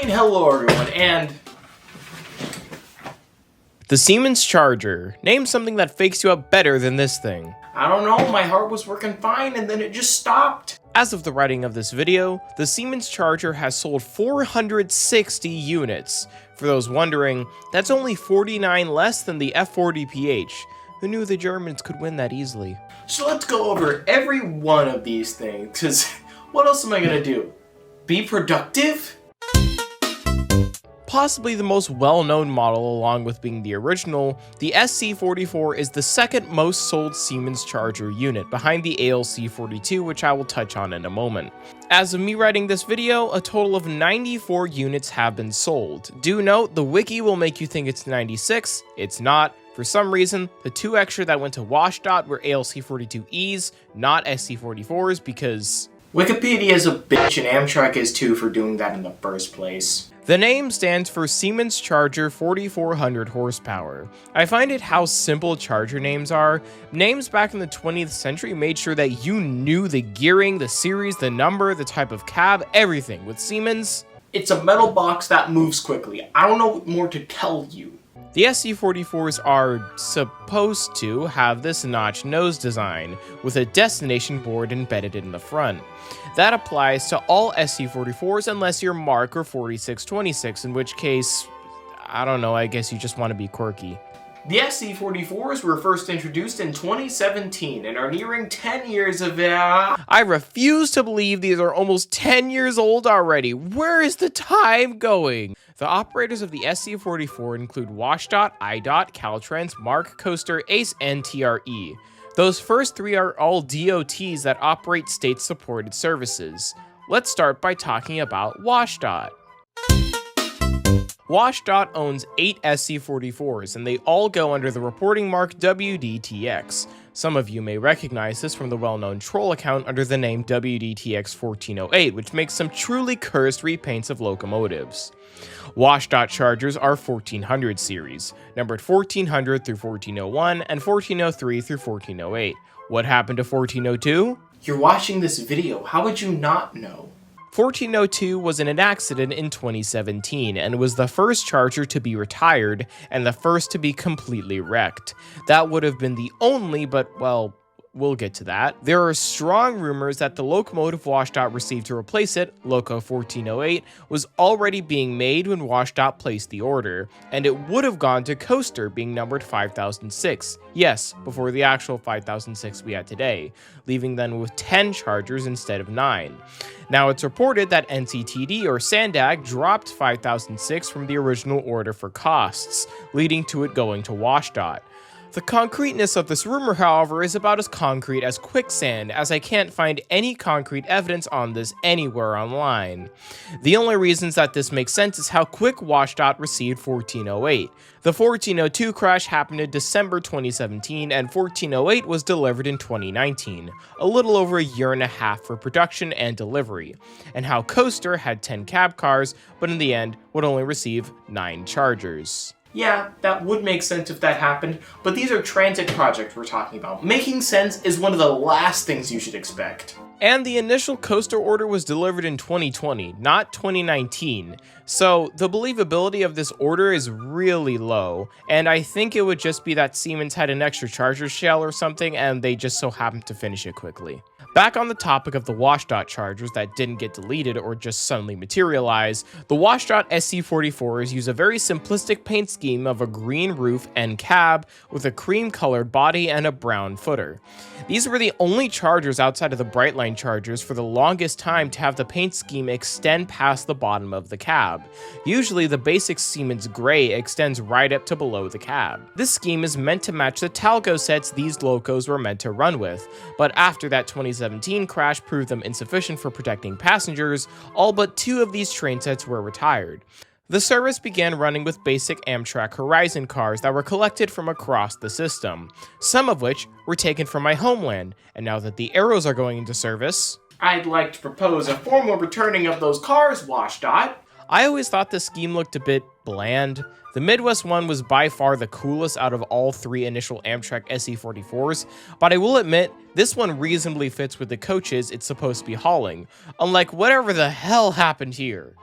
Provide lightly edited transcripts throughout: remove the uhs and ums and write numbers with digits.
hello everyone, and The Siemens Charger. Name something that fakes you up better than this thing. I don't know, my heart was working fine and then it just stopped. As of the writing of this video, the Siemens Charger has sold 460 units. For those wondering, that's only 49 less than the F40PH. Who knew the Germans could win that easily? So let's go over every one of these things, because what else am I gonna do? Be productive? Possibly the most well-known model along with being the original, the SC44 is the second most sold Siemens Charger unit, behind the ALC42, which I will touch on in a moment. As of me writing this video, a total of 94 units have been sold. Do note, the wiki will make you think it's 96, it's not. For some reason, the two extra that went to WashDOT were ALC42Es, not SC44s, because Wikipedia is a bitch and Amtrak is too for doing that in the first place. the name stands for Siemens Charger 4400 horsepower. I find it how simple Charger names are. Names back in the 20th century made sure that you knew the gearing, the series, the number, the type of cab, everything. With Siemens, It's a metal box that moves quickly. I don't know what more to tell you. the SC44s are supposed to have this notch nose design, with a destination board embedded in the front. That applies to all SC44s unless you're Mark or 4626, in which case, I don't know, I guess you just want to be quirky. The SC44s were first introduced in 2017 and are nearing 10 years of I refuse to believe these are almost 10 years old already. Where is the time going? The operators of the SC44 include WashDOT, IDOT, Caltrans, Mark, Coaster, ACE, and TRE. Those first three are all DOTs that operate state-supported services. Let's start by talking about WashDOT. WashDOT owns 8 SC44s, and they all go under the reporting mark WDTX. Some of you may recognize this from the well-known troll account under the name WDTX1408, which makes some truly cursed repaints of locomotives. WashDOT Chargers are 1400 series, numbered 1400 through 1401 and 1403 through 1408. What happened to 1402? You're watching this video, how would you not know? 1402 was in an accident in 2017 and was the first Charger to be retired and the first to be completely wrecked. That would have been the only, but well, we'll get to that. There are strong rumors that the locomotive WashDOT received to replace it, Loco 1408, was already being made when WashDOT placed the order, and it would have gone to Coaster, being numbered 5006. Yes, before the actual 5006 we had today, leaving them with 10 Chargers instead of 9. Now it's reported that NCTD or Sandag dropped 5006 from the original order for costs, leading to it going to WashDOT. The concreteness of this rumor, however, is about as concrete as quicksand, as I can't find any concrete evidence on this anywhere online. The only reasons that this makes sense is how quick WashDOT received 1408. The 1402 crash happened in December 2017, and 1408 was delivered in 2019, a little over a year and a half for production and delivery, and how Coaster had 10 cab cars, but in the end would only receive 9 Chargers. Yeah, that would make sense if that happened, but these are transit projects we're talking about. Making sense is one of the last things you should expect. And the initial Coaster order was delivered in 2020, not 2019. So the believability of this order is really low, and I think it would just be that Siemens had an extra Charger shell or something and they just so happened to finish it quickly. Back on the topic of the WashDOT Chargers that didn't get deleted or just suddenly materialize, the WashDOT SC44s use a very simplistic paint scheme of a green roof and cab with a cream-colored body and a brown footer. These were the only Chargers outside of the Brightline Chargers for the longest time to have the paint scheme extend past the bottom of the cab. Usually the basic Siemens gray extends right up to below the cab. This scheme is meant to match the Talco sets these locos were meant to run with, but after that 2017 crash proved them insufficient for protecting passengers, all but 2 of these train sets were retired. The service began running with basic Amtrak Horizon cars that were collected from across the system, some of which were taken from my homeland, and now that the Arrows are going into service, I'd like to propose a formal returning of those cars, WashDOT. I always thought the scheme looked a bit bland. The Midwest one was by far the coolest out of all 3 initial Amtrak SC44s, but I will admit, this one reasonably fits with the coaches it's supposed to be hauling, unlike whatever the hell happened here.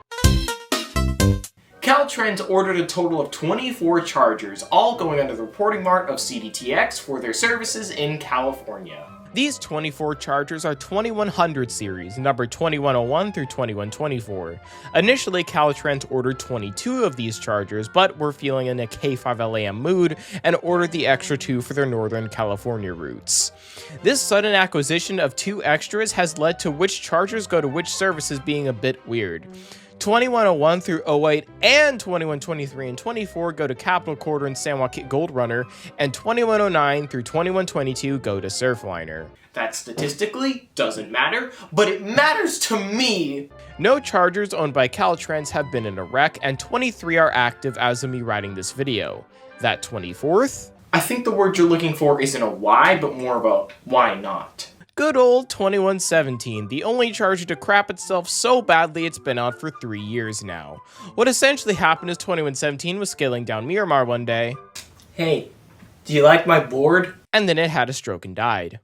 Caltrans ordered a total of 24 Chargers, all going under the reporting mark of CDTX for their services in California. These 24 Chargers are 2100 series, numbered 2101 through 2124. Initially, Caltrans ordered 22 of these Chargers, but were feeling in a K5LAM mood and ordered the extra 2 for their Northern California routes. This sudden acquisition of 2 extras has led to which Chargers go to which services being a bit weird. 2101 through 08 and 2123 and 24 go to Capital Quarter and San Joaquin Gold Runner, and 2109 through 2122 go to Surfliner. That statistically doesn't matter, but it matters to me! No Chargers owned by Caltrans have been in a wreck, and 23 are active as of me writing this video. That 24th? I think the word you're looking for isn't a why, but more of a why not. Good old 2117, the only Charger to crap itself so badly it's been out for 3 years now. What essentially happened is 2117 was scaling down Miramar one day. Hey, do you like my board? And then it had a stroke and died.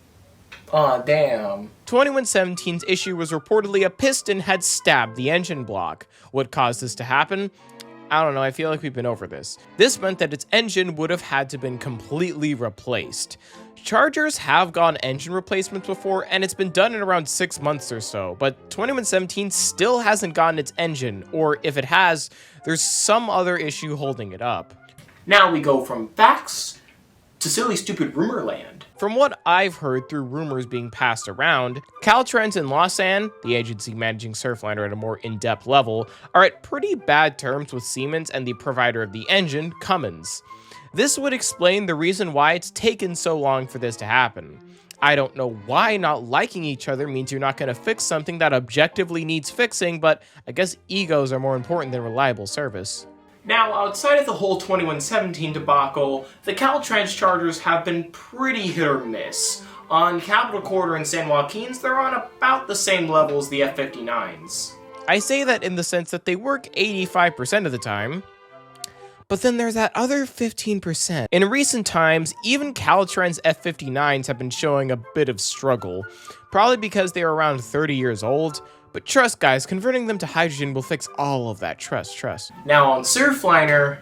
Aw, damn. 2117's issue was reportedly a piston had stabbed the engine block. What caused this to happen? I don't know, I feel like we've been over this. This meant that its engine would have had to been completely replaced. Chargers have gotten engine replacements before, and it's been done in around 6 months or so, but 2117 still hasn't gotten its engine, or if it has, there's some other issue holding it up. Now we go from facts to silly stupid rumor land. From what I've heard through rumors being passed around, Caltrans and Lausanne, the agency managing Surfliner at a more in-depth level, are at pretty bad terms with Siemens and the provider of the engine, Cummins. This would explain the reason why it's taken so long for this to happen. I don't know why not liking each other means you're not going to fix something that objectively needs fixing, but I guess egos are more important than reliable service. Now, outside of the whole 2117 debacle, the Caltrans Chargers have been pretty hit or miss. On Capital Quarter and San Joaquin's, they're on about the same level as the F59s. I say that in the sense that they work 85% of the time. But then there's that other 15%. In recent times, even Caltrans F59s have been showing a bit of struggle, probably because they are around 30 years old, but trust guys, converting them to hydrogen will fix all of that, trust. Now on Surfliner,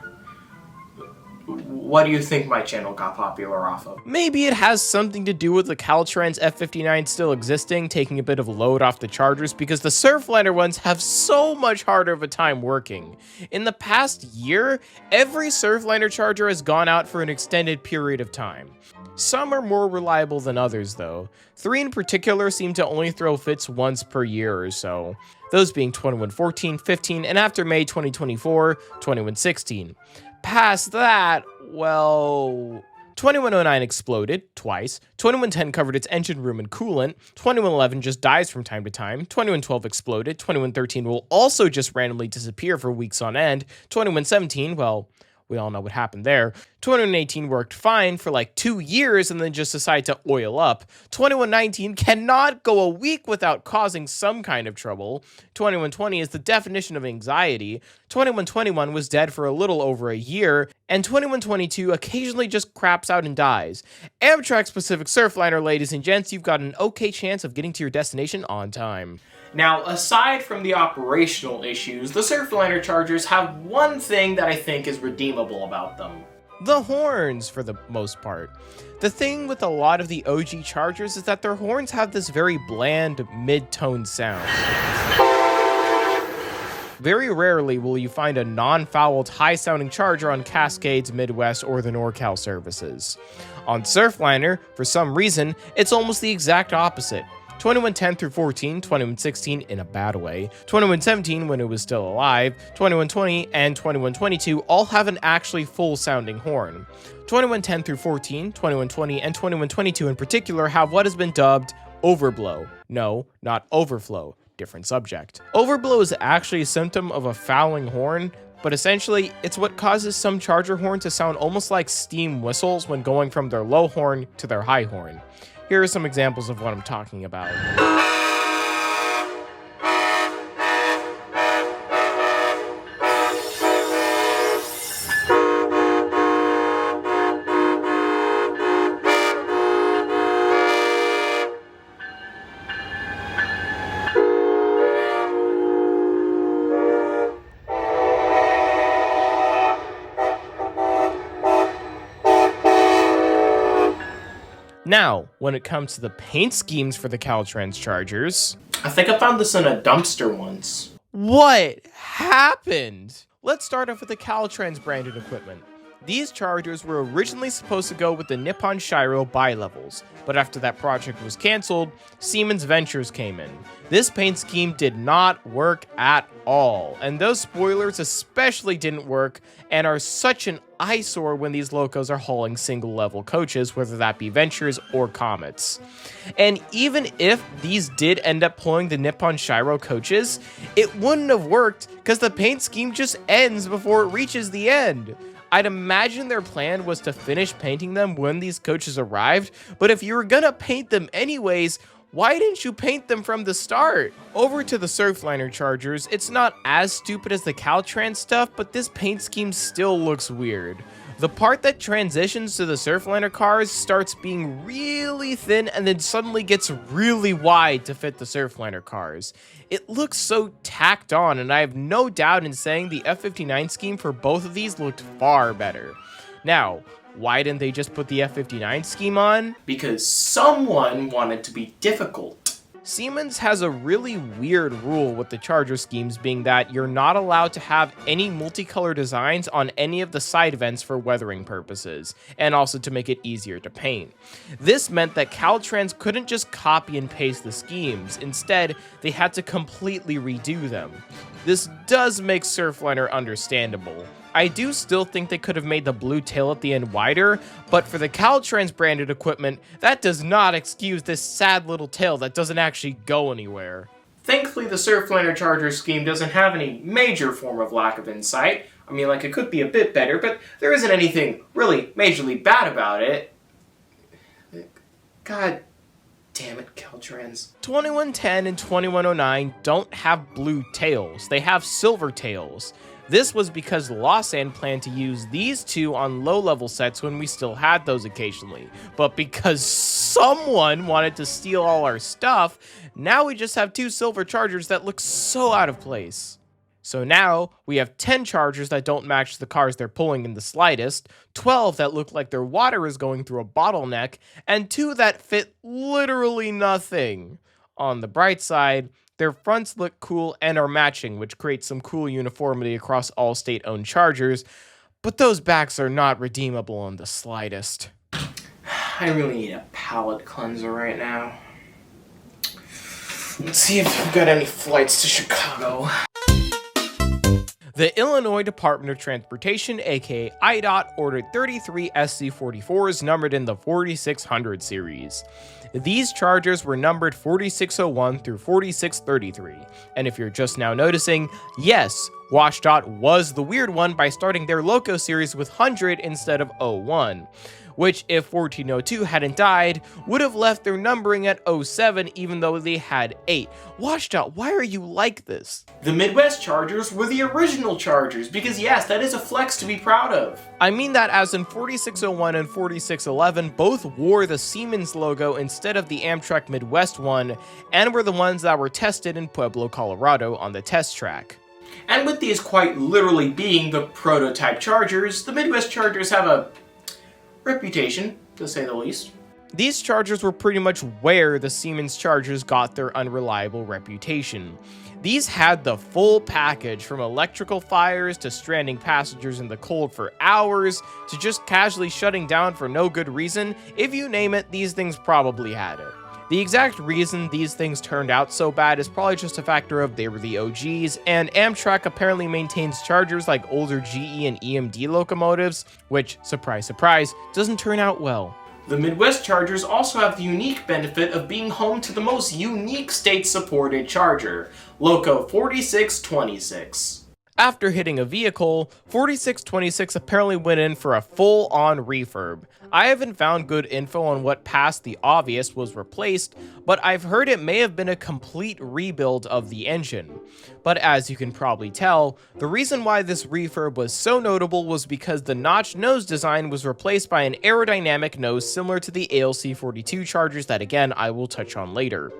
what do you think my channel got popular off of? Maybe it has something to do with the Caltrans F59 still existing, taking a bit of load off the Chargers, because the Surfliner ones have so much harder of a time working. In the past year, every Surfliner Charger has gone out for an extended period of time. Some are more reliable than others though. 3 in particular seem to only throw fits once per year or so. Those being 2114, 15, and after May 2024, 2116. Past that, well, 2109 exploded twice, 2110 covered its engine room and coolant, 2111 just dies from time to time, 2112 exploded, 2113 will also just randomly disappear for weeks on end, 2117, well, we all know what happened there. 2118 worked fine for like 2 years and then just decided to oil up. 2119 cannot go a week without causing some kind of trouble. 2120 is the definition of anxiety. 2121 was dead for a little over a year. And 2122 occasionally just craps out and dies. Amtrak Pacific Surfliner, ladies and gents, you've got an okay chance of getting to your destination on time. Now, aside from the operational issues, the Surfliner Chargers have one thing that I think is redeemable about them. The horns, for the most part. The thing with a lot of the OG Chargers is that their horns have this very bland, mid-tone sound. Very rarely will you find a non-fouled, high-sounding Charger on Cascades, Midwest, or the NorCal services. On Surfliner, for some reason, it's almost the exact opposite. 2110 through 14, 2116 in a bad way, 2117 when it was still alive, 2120 and 2122 all have an actually full-sounding horn. 2110 through 14, 2120 and 2122 in particular have what has been dubbed overblow. No, not overflow. Different subject. Overblow is actually a symptom of a fouling horn, but essentially, it's what causes some Charger horns to sound almost like steam whistles when going from their low horn to their high horn. Here are some examples of what I'm talking about. Now, when it comes to the paint schemes for the Caltrans Chargers, I think I found this in a dumpster once. what happened? Let's start off with the Caltrans branded equipment. These Chargers were originally supposed to go with the Nippon Shiro bi-levels, but after that project was cancelled, Siemens Ventures came in. This paint scheme did not work at all, and those spoilers especially didn't work and are such an eyesore when these locos are hauling single-level coaches, whether that be Ventures or Comets. And even if these did end up pulling the Nippon Shiro coaches, it wouldn't have worked because the paint scheme just ends before it reaches the end. I'd imagine their plan was to finish painting them when these coaches arrived, but if you were gonna paint them anyways, why didn't you paint them from the start? Over to the Surfliner Chargers, it's not as stupid as the Caltrans stuff, but this paint scheme still looks weird. The part that transitions to the Surfliner cars starts being really thin and then suddenly gets really wide to fit the Surfliner cars. It looks so tacked on, and I have no doubt in saying the F59 scheme for both of these looked far better. Now, why didn't they just put the F59 scheme on? Because someone wanted to be difficult. Siemens has a really weird rule with the Charger schemes, being that you're not allowed to have any multicolor designs on any of the side vents for weathering purposes, and also to make it easier to paint. This meant that Caltrans couldn't just copy and paste the schemes. Instead, they had to completely redo them. This does make Surfliner understandable. I do still think they could have made the blue tail at the end wider, but for the Caltrans branded equipment, that does not excuse this sad little tail that doesn't actually go anywhere. Thankfully, the Surfliner Charger scheme doesn't have any major form of lack of insight. I mean, like, it could be a bit better, but there isn't anything really majorly bad about it. God damn it, Caltrans. 2110 and 2109 don't have blue tails, they have silver tails. This was because Lawson planned to use these two on low-level sets when we still had those occasionally. But because someone wanted to steal all our stuff, now we just have two silver Chargers that look so out of place. So now, we have 10 Chargers that don't match the cars they're pulling in the slightest, 12 that look like their water is going through a bottleneck, and 2 that fit literally nothing. On the bright side, their fronts look cool and are matching, which creates some cool uniformity across all state-owned Chargers, but those backs are not redeemable in the slightest. I really need a palate cleanser right now. Let's see if we've got any flights to Chicago. The Illinois Department of Transportation, aka IDOT, ordered 33 SC44s numbered in the 4600 series. These Chargers were numbered 4601 through 4633, and if you're just now noticing, yes, WashDOT was the weird one by starting their Loco series with 100 instead of 01. Which, if 1402 hadn't died, would have left their numbering at 07 even though they had 8. WashDOT, why are you like this? The Midwest Chargers were the original Chargers, because yes, that is a flex to be proud of. I mean that as in 4601 and 4611 both wore the Siemens logo instead of the Amtrak Midwest one, and were the ones that were tested in Pueblo, Colorado on the test track. And with these quite literally being the prototype Chargers, the Midwest Chargers have a reputation, to say the least. These Chargers were pretty much where the Siemens Chargers got their unreliable reputation. These had the full package, from electrical fires to stranding passengers in the cold for hours to just casually shutting down for no good reason. If you name it, these things probably had it. The exact reason these things turned out so bad is probably just a factor of they were the OGs, and Amtrak apparently maintains Chargers like older GE and EMD locomotives, which, surprise surprise, doesn't turn out well. The Midwest Chargers also have the unique benefit of being home to the most unique state-supported Charger, Loco 4626. After hitting a vehicle, 4626 apparently went in for a full-on refurb. I haven't found good info on what past the obvious was replaced, but I've heard it may have been a complete rebuild of the engine. But as you can probably tell, the reason why this refurb was so notable was because the notch nose design was replaced by an aerodynamic nose similar to the ALC 42 Chargers that again I will touch on later.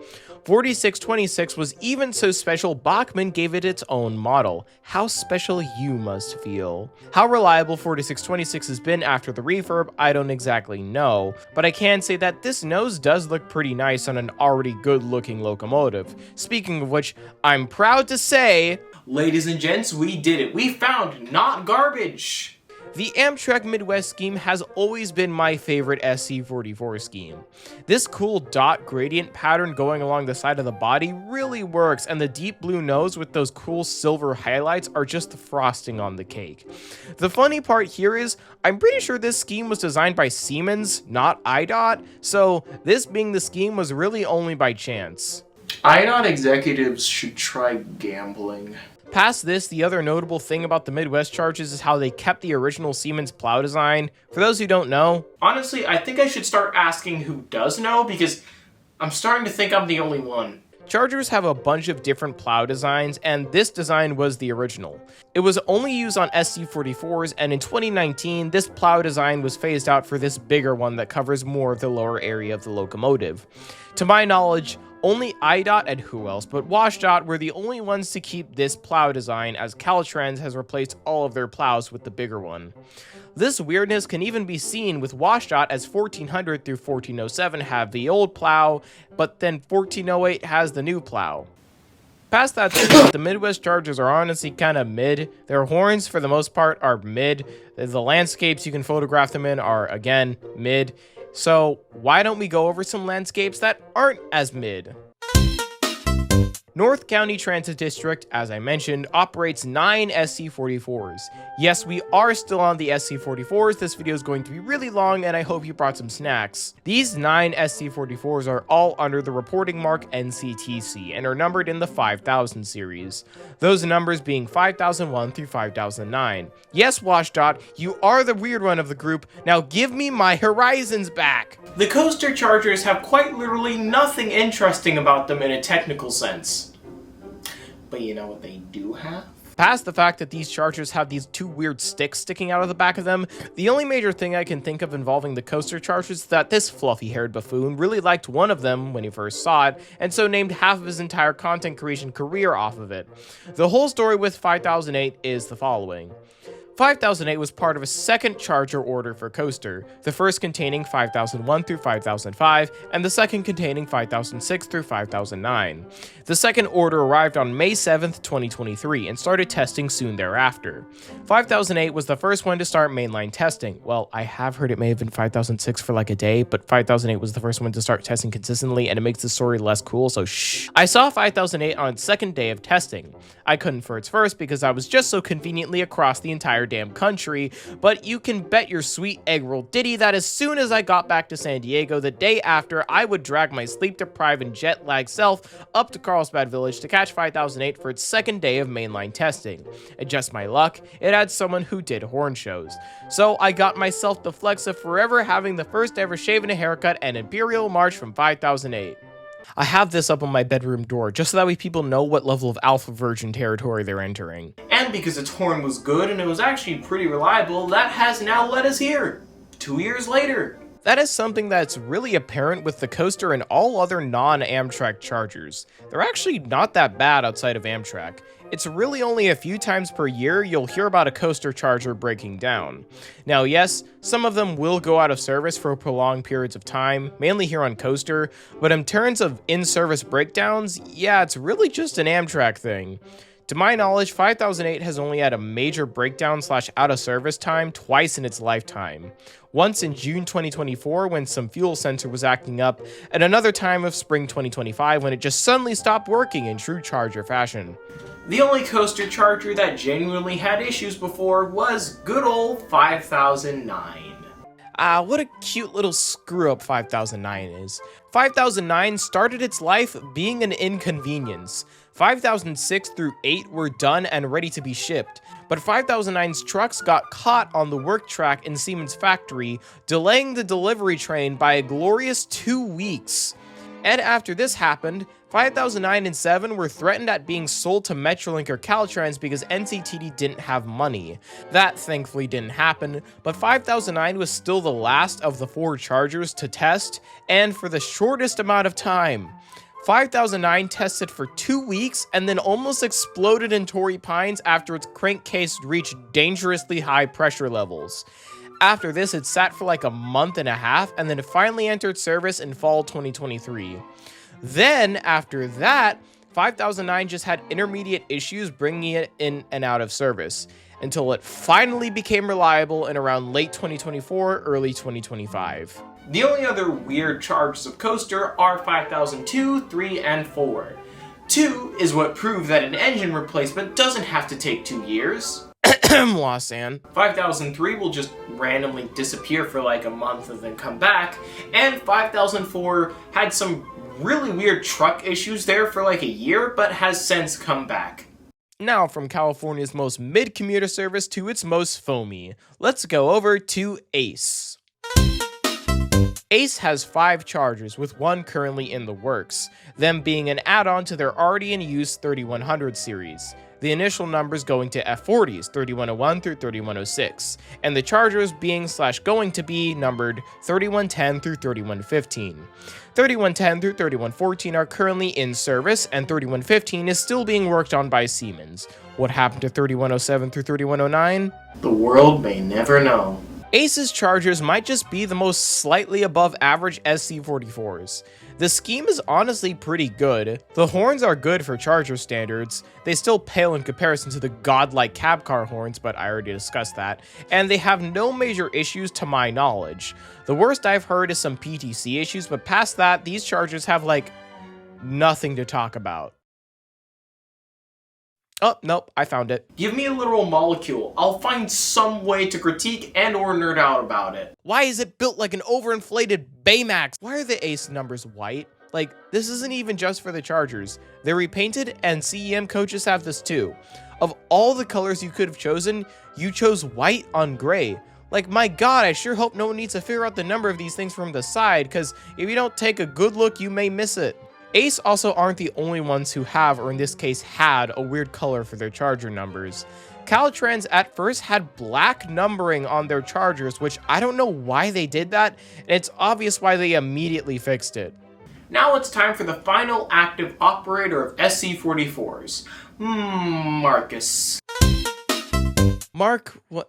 4626 was even so special Bachmann gave it its own model. How special you must feel. How reliable 4626 has been after the refurb, I don't exactly know, but I can say that this nose does look pretty nice on an already good-looking locomotive. Speaking of which, I'm proud to say, ladies and gents, we did it. We found not garbage. the Amtrak Midwest scheme has always been my favorite SC44 scheme. This cool dot gradient pattern going along the side of the body really works, and the deep blue nose with those cool silver highlights are just the frosting on the cake. The funny part here is, I'm pretty sure this scheme was designed by Siemens, not IDOT, so this being the scheme was really only by chance. IDOT executives should try gambling. Past this, the other notable thing about the Midwest Chargers is how they kept the original Siemens plow design. For those who don't know, honestly, I think I should start asking who does know, because I'm starting to think I'm the only one. Chargers have a bunch of different plow designs, and this design was the original. It was only used on SC44s, and in 2019, this plow design was phased out for this bigger one that covers more of the lower area of the locomotive. To my knowledge, only IDOT and who else but WashDOT were the only ones to keep this plow design, as Caltrans has replaced all of their plows with the bigger one. This weirdness can even be seen with WashDOT, as 1400 through 1407 have the old plow, but then 1408 has the new plow. Past that, the Midwest Chargers are honestly kind of mid. Their horns, for the most part, are mid. The landscapes you can photograph them in are, again, mid. So why don't we go over some landscapes that aren't as mid? North County Transit District, as I mentioned, operates 9 SC44s. Yes, we are still on the SC44s. This video is going to be really long, and I hope you brought some snacks. These 9 SC44s are all under the reporting mark NCTC and are numbered in the 5000 series. Those numbers being 5001 through 5009. Yes, WashDOT, you are the weird one of the group. Now give me my horizons back. The coaster chargers have quite literally nothing interesting about them in a technical sense. But you know what they do have? Past the fact that these chargers have these 2 weird sticks sticking out of the back of them, the only major thing I can think of involving the coaster chargers is that this fluffy-haired buffoon really liked one of them when he first saw it, and so named half of his entire content creation career off of it. The whole story with 5008 is the following. 5008 was part of a second charger order for Coaster, the first containing 5001 through 5005, and the second containing 5006 through 5009. The second order arrived on May 7th, 2023, and started testing soon thereafter. 5008 was the first one to start mainline testing. Well, I have heard it may have been 5006 for like a day, but 5008 was the first one to start testing consistently, and it makes the story less cool, so shh. I saw 5008 on its second day of testing. I couldn't for its first because I was just so conveniently across the entire damn country, but you can bet your sweet egg roll ditty that as soon as I got back to San Diego the day after, I would drag my sleep-deprived and jet-lagged self up to Carlsbad Village to catch 5008 for its second day of mainline testing. And just my luck, it had someone who did horn shows. So I got myself the flex of forever having the first ever shave and a haircut and Imperial March from 5008. I have this up on my bedroom door, just so that way people know what level of alpha virgin territory they're entering. And because its horn was good and it was actually pretty reliable, that has now led us here, 2 years later. That is something that's really apparent with the Coaster and all other non-Amtrak Chargers. They're actually not that bad outside of Amtrak. It's really only a few times per year you'll hear about a Coaster Charger breaking down. Now yes, some of them will go out of service for prolonged periods of time, mainly here on Coaster, but in terms of in-service breakdowns, yeah, it's really just an Amtrak thing. To my knowledge, 5008 has only had a major breakdown / out of service time twice in its lifetime. Once in June 2024 when some fuel sensor was acting up, and another time of spring 2025 when it just suddenly stopped working in true Charger fashion. The only coaster charger that genuinely had issues before was good old 5009. What a cute little screw-up 5009 is. 5009 started its life being an inconvenience. 5006 through 8 were done and ready to be shipped, but 5009's trucks got caught on the work track in Siemens factory, delaying the delivery train by a glorious 2 weeks. And after this happened, 5009 and 7 were threatened at being sold to Metrolink or Caltrans because NCTD didn't have money. That thankfully didn't happen, but 5009 was still the last of the 4 chargers to test, and for the shortest amount of time. 5009 tested for 2 weeks and then almost exploded in Torrey Pines after its crankcase reached dangerously high pressure levels. After this, it sat for like a month and a half, and then it finally entered service in fall 2023. Then, after that, 5009 just had intermediate issues bringing it in and out of service, until it finally became reliable in around late 2024, early 2025. The only other weird charges of Coaster are 5002, 3, and 4. 2 is what proved that an engine replacement doesn't have to take 2 years. Wasan. 5003 will just randomly disappear for like a month and then come back, and 5004 had some really weird truck issues there for like a year, but has since come back. Now, from California's most mid-commuter service to its most foamy, let's go over to Ace. Ace has 5 Chargers, with 1 currently in the works, them being an add-on to their already in use 3100 series. The initial numbers going to F40s, 3101 through 3106, and the Chargers being / going to be numbered 3110 through 3115. 3110 through 3114 are currently in service, and 3115 is still being worked on by Siemens. What happened to 3107 through 3109? The world may never know. Ace's Chargers might just be the most slightly above average SC44s. The scheme is honestly pretty good. The horns are good for Charger standards. They still pale in comparison to the godlike cab car horns, but I already discussed that. And they have no major issues to my knowledge. The worst I've heard is some PTC issues, but past that, these Chargers have like nothing to talk about. Oh, nope, I found it. Give me a literal molecule. I'll find some way to critique and or nerd out about it. Why is it built like an overinflated Baymax? Why are the Ace numbers white? Like, this isn't even just for the Chargers. They're repainted, and CEM coaches have this too. Of all the colors you could have chosen, you chose white on gray. Like, my god, I sure hope no one needs to figure out the number of these things from the side, because if you don't take a good look, you may miss it. Ace also aren't the only ones who have, or in this case had, a weird color for their Charger numbers. Caltrans at first had black numbering on their Chargers, which I don't know why they did that, and it's obvious why they immediately fixed it. Now it's time for the final active operator of SC44s. Marcus. Mark, what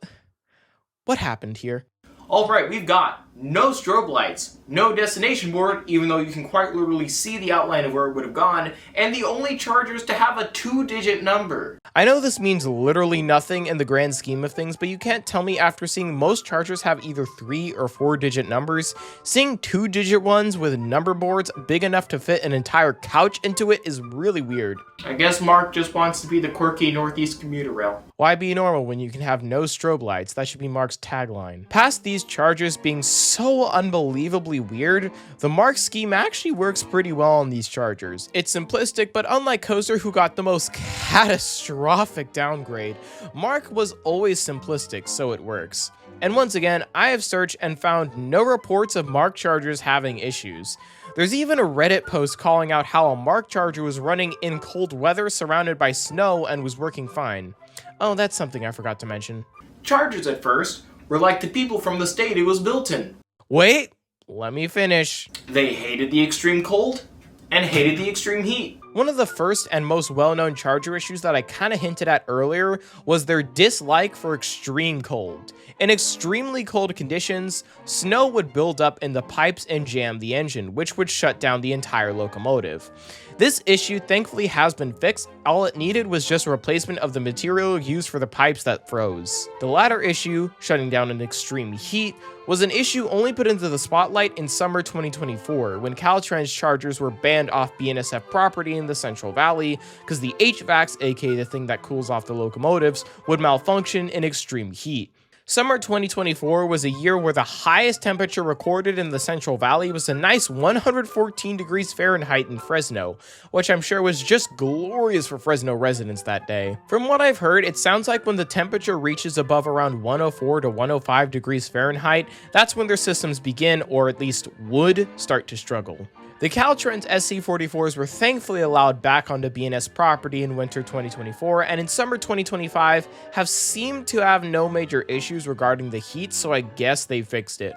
happened here? Alright, we've got no strobe lights, no destination board, even though you can quite literally see the outline of where it would have gone, and the only Chargers to have a 2-digit number. I know this means literally nothing in the grand scheme of things, but you can't tell me after seeing most Chargers have either 3 or 4-digit numbers, seeing 2-digit ones with number boards big enough to fit an entire couch into it is really weird. I guess Mark just wants to be the quirky Northeast commuter rail. Why be normal when you can have no strobe lights? That should be Mark's tagline. Past these Chargers being so unbelievably weird, the Mark scheme actually works pretty well on these Chargers. It's simplistic, but unlike Coaster, who got the most catastrophic downgrade, Mark was always simplistic, so it works. And once again, I have searched and found no reports of Mark Chargers having issues. There's even a Reddit post calling out how a Mark Charger was running in cold weather surrounded by snow and was working fine. Oh, that's something I forgot to mention. Chargers at first were like the people from the state it was built in. Wait, let me finish. They hated the extreme cold and hated the extreme heat. One of the first and most well-known Charger issues that I kind of hinted at earlier was their dislike for extreme cold. In extremely cold conditions, snow would build up in the pipes and jam the engine, which would shut down the entire locomotive. This issue thankfully has been fixed. All it needed was just a replacement of the material used for the pipes that froze. The latter issue, shutting down in extreme heat, was an issue only put into the spotlight in summer 2024 when Caltrans Chargers were banned off BNSF property in the Central Valley because the HVACs, aka the thing that cools off the locomotives, would malfunction in extreme heat. Summer 2024 was a year where the highest temperature recorded in the Central Valley was a nice 114 degrees Fahrenheit in Fresno, which I'm sure was just glorious for Fresno residents that day. From what I've heard, it sounds like when the temperature reaches above around 104 to 105 degrees Fahrenheit, that's when their systems begin, or at least would, start to struggle. The Caltrans SC44s were thankfully allowed back onto BNS property in winter 2024, and in summer 2025 have seemed to have no major issues regarding the heat, so I guess they fixed it.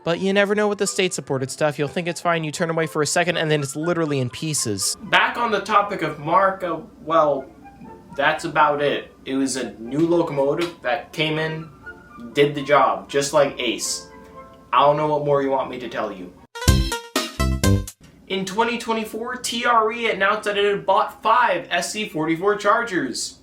But you never know with the state-supported stuff. You'll think it's fine, you turn away for a second, and then it's literally in pieces. Back on the topic of Mark, well, that's about it. It was a new locomotive that came in did the job, just like Ace. I don't know what more you want me to tell you. In 2024, TRE announced that it had bought 5 SC44 Chargers.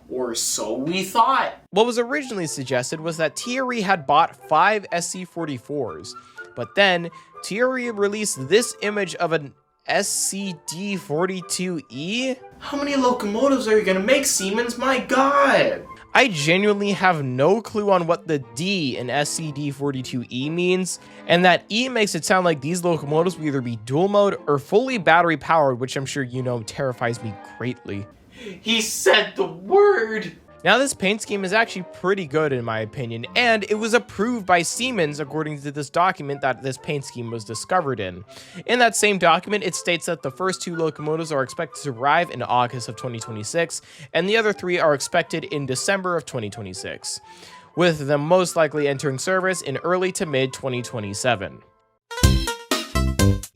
Or so we thought. What was originally suggested was that TRE had bought 5 SC44s, but then TRE released this image of an SCD42E? How many locomotives are you gonna make, Siemens? My god! I genuinely have no clue on what the D in SCD42E means, and that E makes it sound like these locomotives will either be dual mode or fully battery powered, which I'm sure you know terrifies me greatly. He said the word! Now this paint scheme is actually pretty good in my opinion, and it was approved by Siemens according to this document that this paint scheme was discovered in. In that same document, it states that the first 2 locomotives are expected to arrive in August of 2026, and the other 3 are expected in December of 2026, with them most likely entering service in early to mid 2027.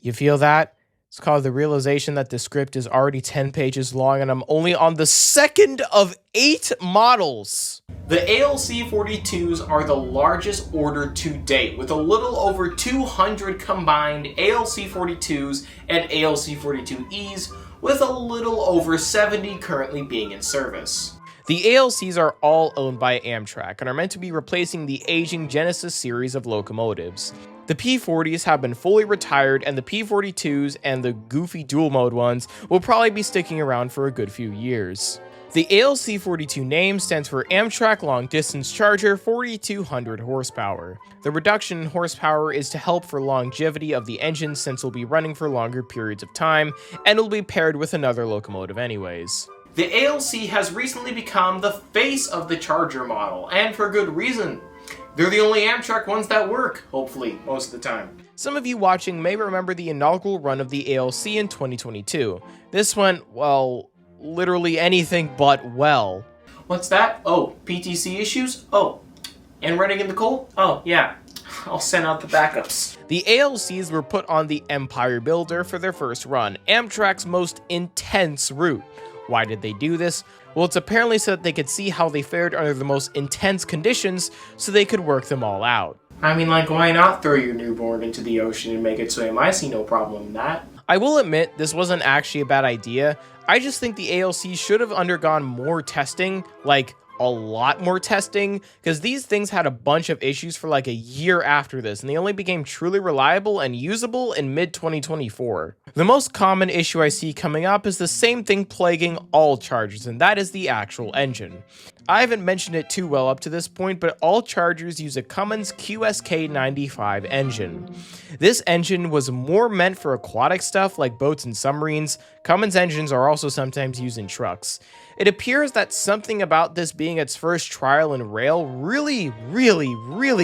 You feel that? It's called the realization that the script is already 10 pages long and I'm only on the 2nd of 8 models. The ALC-42s are the largest order to date, with a little over 200 combined ALC-42s and ALC-42Es, with a little over 70 currently being in service. The ALCs are all owned by Amtrak and are meant to be replacing the aging Genesis series of locomotives. The P40s have been fully retired, and the P42s and the goofy dual mode ones will probably be sticking around for a good few years. The ALC-42 name stands for Amtrak Long Distance Charger 4200 horsepower. The reduction in horsepower is to help for longevity of the engine since it will be running for longer periods of time, and it will be paired with another locomotive anyways. The ALC has recently become the face of the Charger model, and for good reason. They're the only Amtrak ones that work, hopefully, most of the time. Some of you watching may remember the inaugural run of the ALC in 2022. This went, well, literally anything but well. What's that? Oh, PTC issues? Oh, and running in the cold? Oh, yeah. I'll send out the backups. The ALCs were put on the Empire Builder for their first run, Amtrak's most intense route. Why did they do this? Well, it's apparently so that they could see how they fared under the most intense conditions so they could work them all out. I mean, like, why not throw your newborn into the ocean and make it swim? I see no problem in that. I will admit, this wasn't actually a bad idea. I just think the ALC should have undergone more testing, like a lot more testing, because these things had a bunch of issues for like a year after this, and they only became truly reliable and usable in mid-2024. The most common issue I see coming up is the same thing plaguing all Chargers, and that is the actual engine. I haven't mentioned it too well up to this point, but all Chargers use a Cummins QSK95 engine. This engine was more meant for aquatic stuff like boats and submarines. Cummins engines are also sometimes used in trucks. It appears that something about this being its first trial in rail really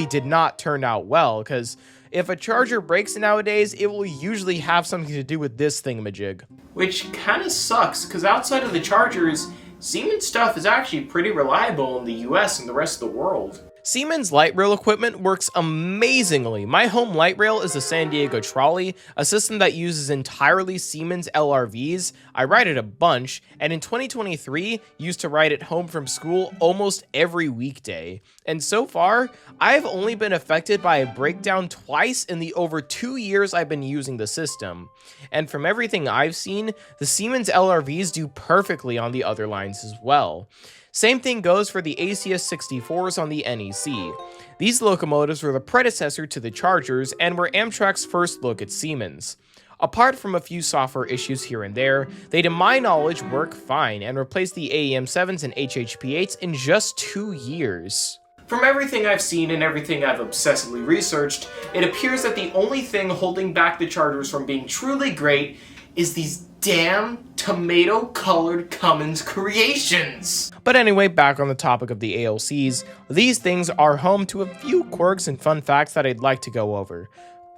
did not turn out well, because if a Charger breaks nowadays, it will usually have something to do with this thingamajig. Which kinda sucks, because outside of the Chargers, Siemens stuff is actually pretty reliable in the US and the rest of the world. Siemens light rail equipment works amazingly. My home light rail is the San Diego Trolley, a system that uses entirely Siemens LRVs. I ride it a bunch, and in 2023, used to ride it home from school almost every weekday. And so far, I've only been affected by a breakdown twice in the over 2 years I've been using the system. And from everything I've seen, the Siemens LRVs do perfectly on the other lines as well. Same thing goes for the ACS-64s on the NEC. These locomotives were the predecessor to the Chargers and were Amtrak's first look at Siemens. Apart from a few software issues here and there, they to my knowledge work fine and replaced the AEM-7s and HHP-8s in just 2 years. From everything I've seen and everything I've obsessively researched, it appears that the only thing holding back the Chargers from being truly great is these damn tomato-colored Cummins creations! But anyway, back on the topic of the ALCs, these things are home to a few quirks and fun facts that I'd like to go over.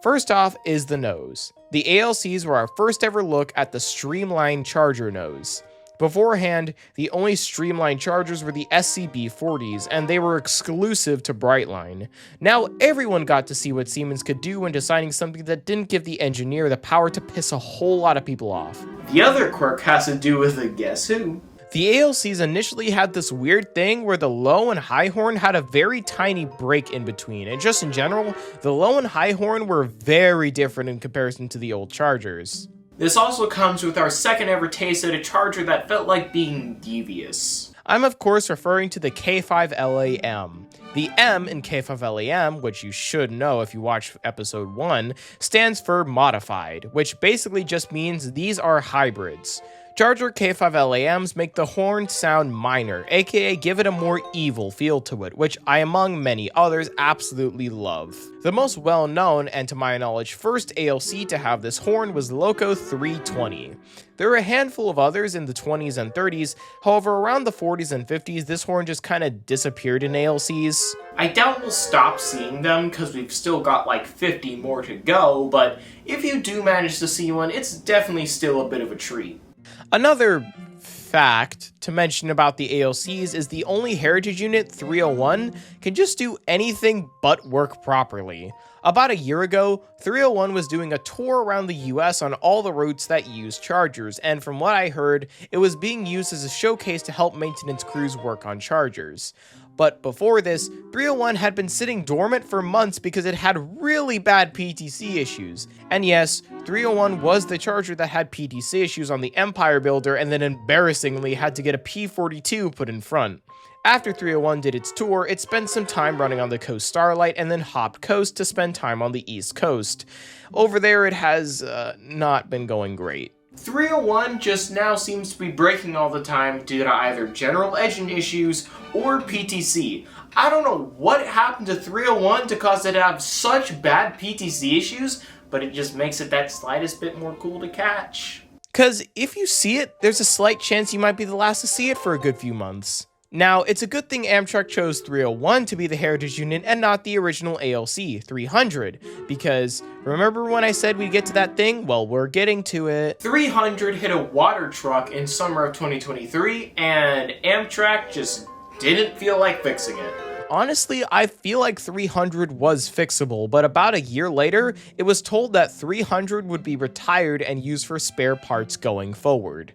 First off is the nose. The ALCs were our first ever look at the streamlined Charger nose. Beforehand, the only streamlined Chargers were the SCB-40s, and they were exclusive to Brightline. Now everyone got to see what Siemens could do when designing something that didn't give the engineer the power to piss a whole lot of people off. The other quirk has to do with the guess who? The ALCs initially had this weird thing where the low and high horn had a very tiny break in between, and just in general, the low and high horn were very different in comparison to the old Chargers. This also comes with our second ever taste at a Charger that felt like being devious. I'm of course referring to the K5LAM. The M in K5LAM, which you should know if you watch episode 1, stands for modified, which basically just means these are hybrids. Charger K5LAMs make the horn sound minor, aka give it a more evil feel to it, which I, among many others, absolutely love. The most well-known, and to my knowledge first ALC to have this horn was Loco 320. There were a handful of others in the 20s and 30s, however around the 40s and 50s this horn just kinda disappeared in ALCs. I doubt we'll stop seeing them because we've still got like 50 more to go, but if you do manage to see one, it's definitely still a bit of a treat. Another fact to mention about the ALCs is the only Heritage Unit 301 can just do anything but work properly. About a year ago, 301 was doing a tour around the US on all the routes that use Chargers, and from what I heard, it was being used as a showcase to help maintenance crews work on Chargers. But before this, 301 had been sitting dormant for months because it had really bad PTC issues. And yes, 301 was the Charger that had PTC issues on the Empire Builder and then embarrassingly had to get a P42 put in front. After 301 did its tour, it spent some time running on the Coast Starlight and then hopped coast to spend time on the East Coast. Over there it has not been going great. 301 just now seems to be breaking all the time due to either general engine issues or PTC. I don't know what happened to 301 to cause it to have such bad PTC issues, but it just makes it that slightest bit more cool to catch. Cause if you see it, there's a slight chance you might be the last to see it for a good few months. Now, it's a good thing Amtrak chose 301 to be the Heritage Unit and not the original ALC, 300, because remember when I said we'd get to that thing? Well, we're getting to it. 300 hit a water truck in summer of 2023, and Amtrak just didn't feel like fixing it. Honestly, I feel like 300 was fixable, but about a year later, it was told that 300 would be retired and used for spare parts going forward.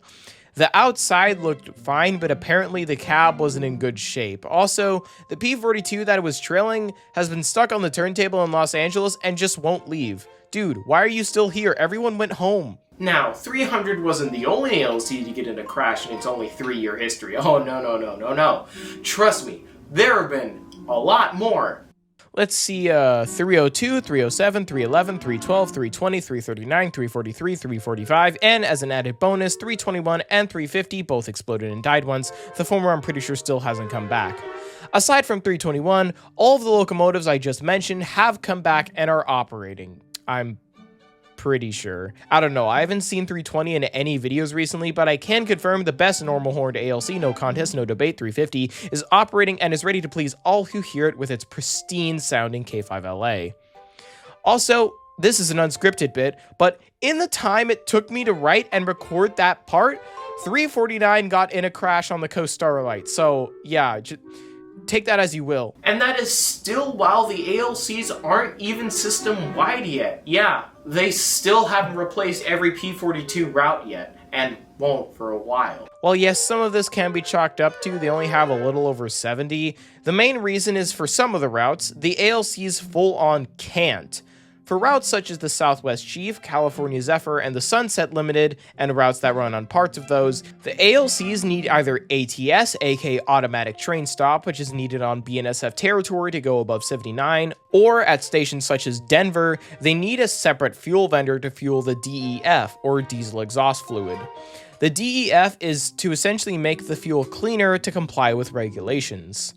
The outside looked fine, but apparently the cab wasn't in good shape. Also, the P42 that it was trailing has been stuck on the turntable in Los Angeles and just won't leave. Dude, why are you still here? Everyone went home. Now, 300 wasn't the only ALC to get in a crash in its only 3-year history. Oh, no. Trust me, there have been a lot more. Let's see, 302, 307, 311, 312, 320, 339, 343, 345, and as an added bonus, 321 and 350 both exploded and died once. The former, I'm pretty sure, still hasn't come back. Aside from 321, all of the locomotives I just mentioned have come back and are operating. I'm pretty sure. I don't know, I haven't seen 320 in any videos recently, but I can confirm the best normal horned ALC, no contest, no debate, 350, is operating and is ready to please all who hear it with its pristine sounding K5LA. Also, this is an unscripted bit, but in the time it took me to write and record that part, 349 got in a crash on the Coast Starlight, so yeah, take that as you will. And that is still while the ALCs aren't even system-wide yet. Yeah, they still haven't replaced every P42 route yet, and won't for a while. While yes, some of this can be chalked up to they only have a little over 70, the main reason is for some of the routes, the ALCs full-on can't. For routes such as the Southwest Chief, California Zephyr, and the Sunset Limited, and routes that run on parts of those, the ALCs need either ATS, aka Automatic Train Stop, which is needed on BNSF territory to go above 79, or at stations such as Denver, they need a separate fuel vendor to fuel the DEF, or Diesel Exhaust Fluid. The DEF is to essentially make the fuel cleaner to comply with regulations.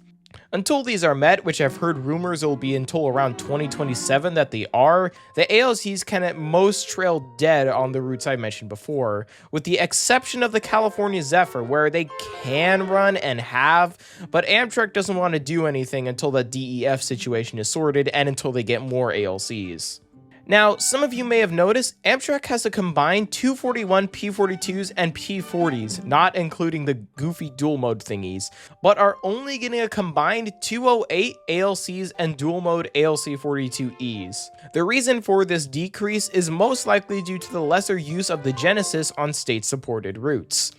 Until these are met, which I've heard rumors will be until around 2027 that they are, the ALCs can at most trail dead on the routes I mentioned before, with the exception of the California Zephyr, where they can run and have, but Amtrak doesn't want to do anything until the DEF situation is sorted and until they get more ALCs. Now, some of you may have noticed, Amtrak has a combined 241 P42s and P40s, not including the goofy dual mode thingies, but are only getting a combined 208 ALCs and dual mode ALC 42Es. The reason for this decrease is most likely due to the lesser use of the Genesis on state-supported routes.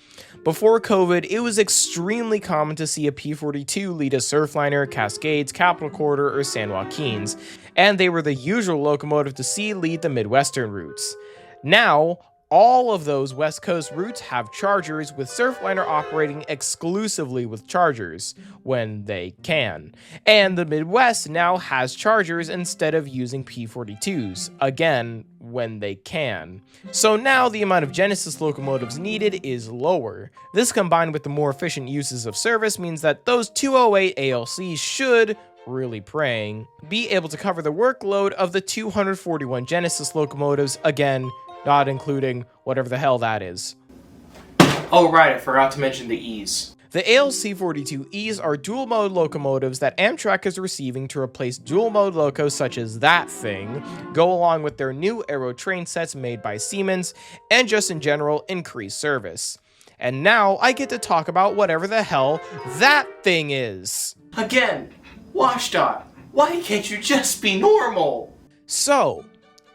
Before COVID, it was extremely common to see a P-42 lead a Surfliner, Cascades, Capital Corridor, or San Joaquins, and they were the usual locomotive to see lead the Midwestern routes. Now, all of those West Coast routes have Chargers, with Surfliner operating exclusively with Chargers, when they can. And the Midwest now has Chargers instead of using P-42s, again, when they can. So now the amount of Genesis locomotives needed is lower. This combined with the more efficient uses of service means that those 208 ALCs should, really praying, be able to cover the workload of the 241 Genesis locomotives, again, not including whatever the hell that is. Oh right, I forgot to mention the E's. The ALC-42Es are dual-mode locomotives that Amtrak is receiving to replace dual-mode locos such as that thing, go along with their new Aero train sets made by Siemens, and just in general increase service. And now I get to talk about whatever the hell that thing is. Again, WashDOT, why can't you just be normal? So,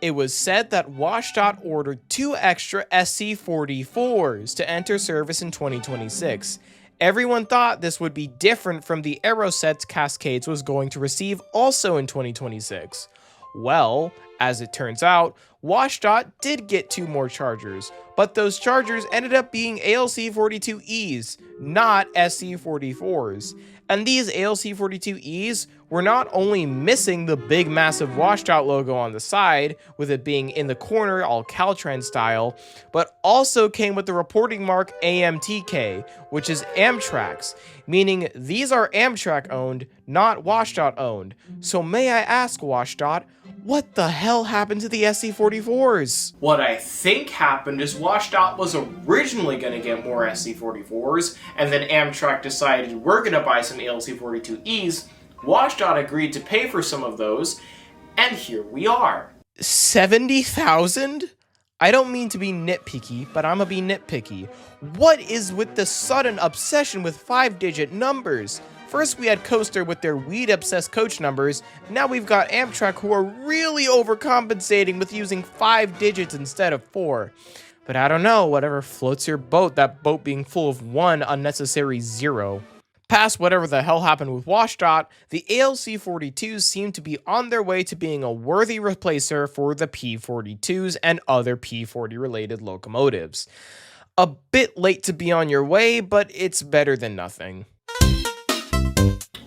it was said that WashDOT ordered 2 extra SC-44s to enter service in 2026. Everyone thought this would be different from the Aero sets Cascades was going to receive also in 2026. Well, as it turns out, WashDOT did get 2 more Chargers, but those Chargers ended up being ALC-42Es, not SC-44s. And these ALC-42Es were not only missing the big massive WashDOT logo on the side, with it being in the corner all Caltrans style, but also came with the reporting mark AMTK, which is Amtrak's, meaning these are Amtrak owned, not WashDOT owned. So may I ask, WashDOT, what the hell happened to the SC-44s? What I think happened is WashDOT was originally going to get more SC-44s, and then Amtrak decided we're going to buy some ALC-42Es. WashDOT agreed to pay for some of those, and here we are. 70,000? I don't mean to be nitpicky, but I'ma be nitpicky. What is with the sudden obsession with 5-digit numbers? First we had Coaster with their weed-obsessed coach numbers, now we've got Amtrak who are really overcompensating with using 5 digits instead of 4. But I don't know, whatever floats your boat, that boat being full of 1 unnecessary 0. Past whatever the hell happened with WashDOT, the ALC-42s seem to be on their way to being a worthy replacer for the P-42s and other P-40 related locomotives. A bit late to be on your way, but it's better than nothing.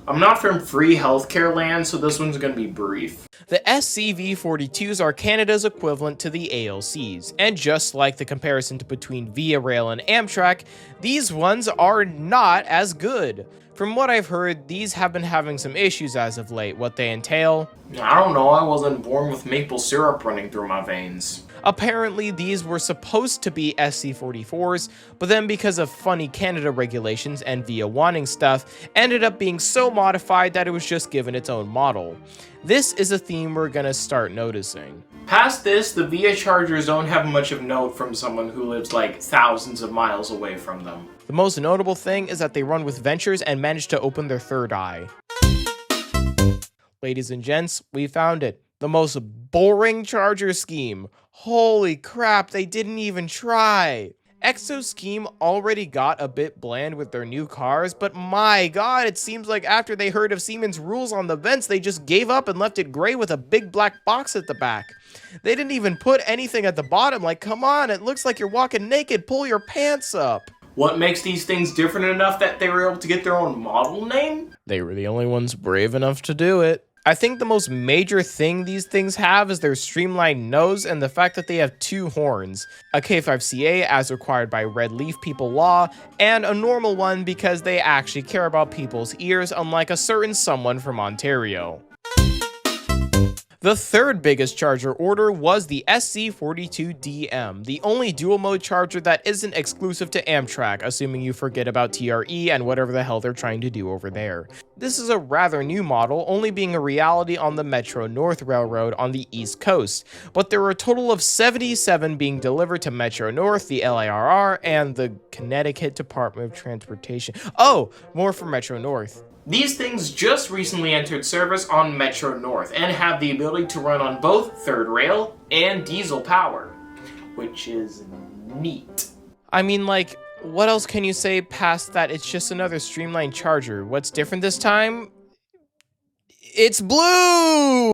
I'm not from free healthcare land, so this one's gonna be brief. The SCV-42s are Canada's equivalent to the ALCs, and just like the comparison between Via Rail and Amtrak, these ones are not as good. From what I've heard, these have been having some issues as of late. What they entail? I don't know, I wasn't born with maple syrup running through my veins. Apparently, these were supposed to be SC-44s, but then because of funny Canada regulations and Via wanting stuff, ended up being so modified that it was just given its own model. This is a theme we're gonna start noticing. Past this, the Via Chargers don't have much of note from someone who lives like thousands of miles away from them. The most notable thing is that they run with Ventures and managed to open their third eye. Ladies and gents, we found it. The most boring Charger scheme. Holy crap, they didn't even try. Exo's scheme already got a bit bland with their new cars, but my god, it seems like after they heard of Siemens' rules on the vents, they just gave up and left it gray with a big black box at the back. They didn't even put anything at the bottom, like, come on, it looks like you're walking naked, pull your pants up. What makes these things different enough that they were able to get their own model name? They were the only ones brave enough to do it. I think the most major thing these things have is their streamlined nose and the fact that they have 2 horns, a K5CA as required by Red Leaf People Law, and a normal one because they actually care about people's ears, unlike a certain someone from Ontario. The third biggest Charger order was the SC-42DM, the only dual-mode Charger that isn't exclusive to Amtrak, assuming you forget about TRE and whatever the hell they're trying to do over there. This is a rather new model, only being a reality on the Metro North Railroad on the East Coast, but there were a total of 77 being delivered to Metro North, the LIRR, and the Connecticut Department of Transportation. Oh, more for Metro North. These things just recently entered service on Metro North and have the ability to run on both third rail and diesel power, which is neat. I mean, like, What else can you say past that it's just another streamlined charger? What's different this time? It's blue!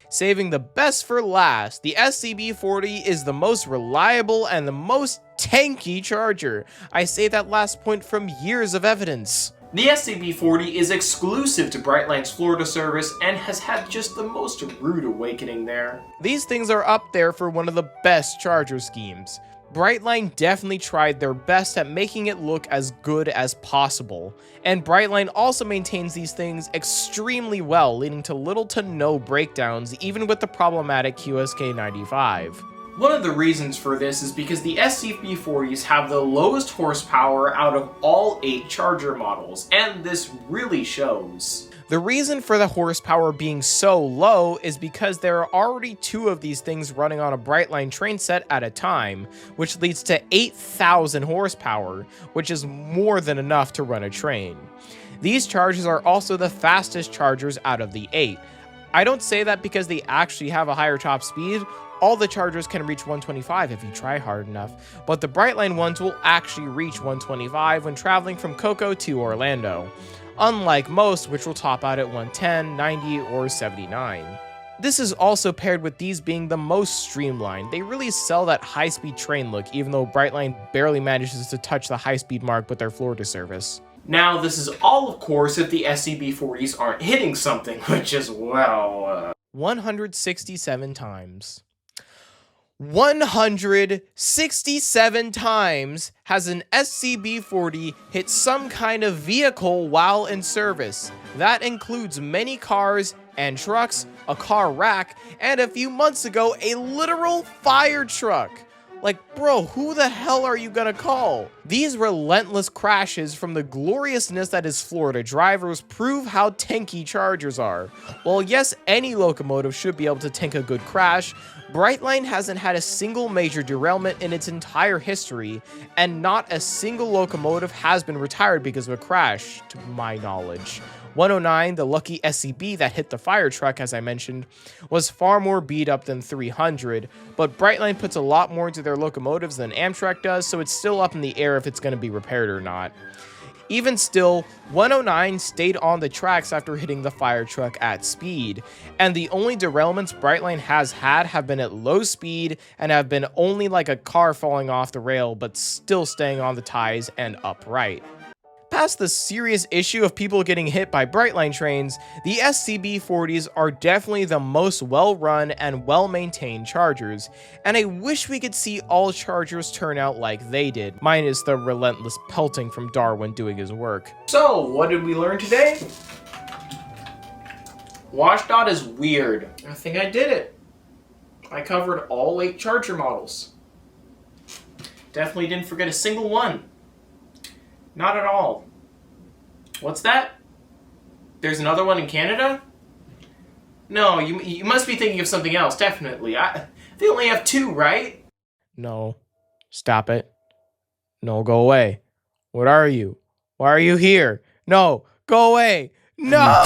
Saving the best for last, the SCB40 is the most reliable and the most tanky charger. I say that last point from years of evidence. The SCB40 is exclusive to Brightline's Florida service and has had just the most rude awakening there. These things are up there for one of the best charger schemes. Brightline definitely tried their best at making it look as good as possible, and Brightline also maintains these things extremely well, leading to little to no breakdowns even with the problematic QSK95. One of the reasons for this is because the SCB40s have the lowest horsepower out of all 8 charger models, and this really shows. The reason for the horsepower being so low is because there are already 2 of these things running on a Brightline train set at a time, which leads to 8,000 horsepower, which is more than enough to run a train. These chargers are also the fastest chargers out of the 8. I don't say that because they actually have a higher top speed. All the chargers can reach 125 if you try hard enough, but the Brightline ones will actually reach 125 when traveling from Cocoa to Orlando, unlike most, which will top out at 110, 90, or 79. This is also paired with these being the most streamlined. They really sell that high-speed train look, even though Brightline barely manages to touch the high-speed mark with their Florida service. Now, this is all, of course, if the SCB40s aren't hitting something, which is, 167 times. 167 times has an SCB40 hit some kind of vehicle while in service. That includes many cars and trucks, a car rack, and a few months ago, a literal fire truck. Like, bro, who the hell are you gonna call? These relentless crashes from the gloriousness that is Florida drivers prove how tanky chargers are. While yes, any locomotive should be able to tank a good crash, Brightline hasn't had a single major derailment in its entire history, and not a single locomotive has been retired because of a crash, to my knowledge. 109, the lucky SCB that hit the fire truck, as I mentioned, was far more beat up than 300, but Brightline puts a lot more into their locomotives than Amtrak does, so it's still up in the air if it's going to be repaired or not. Even still, 109 stayed on the tracks after hitting the fire truck at speed, and the only derailments Brightline has had have been at low speed and have been only like a car falling off the rail but still staying on the ties and upright. Past the serious issue of people getting hit by Brightline trains, the SCB40s are definitely the most well-run and well-maintained chargers, and I wish we could see all chargers turn out like they did, minus the relentless pelting from Darwin doing his work. So, what did we learn today? WashDOT is weird. I think I did it. I covered all 8 charger models. Definitely didn't forget a single one. Not at all. What's that? There's another one in Canada? No, you must be thinking of something else, definitely. They only have 2, right? No. Stop it. No, go away. What are you? Why are you here? No, go away. No!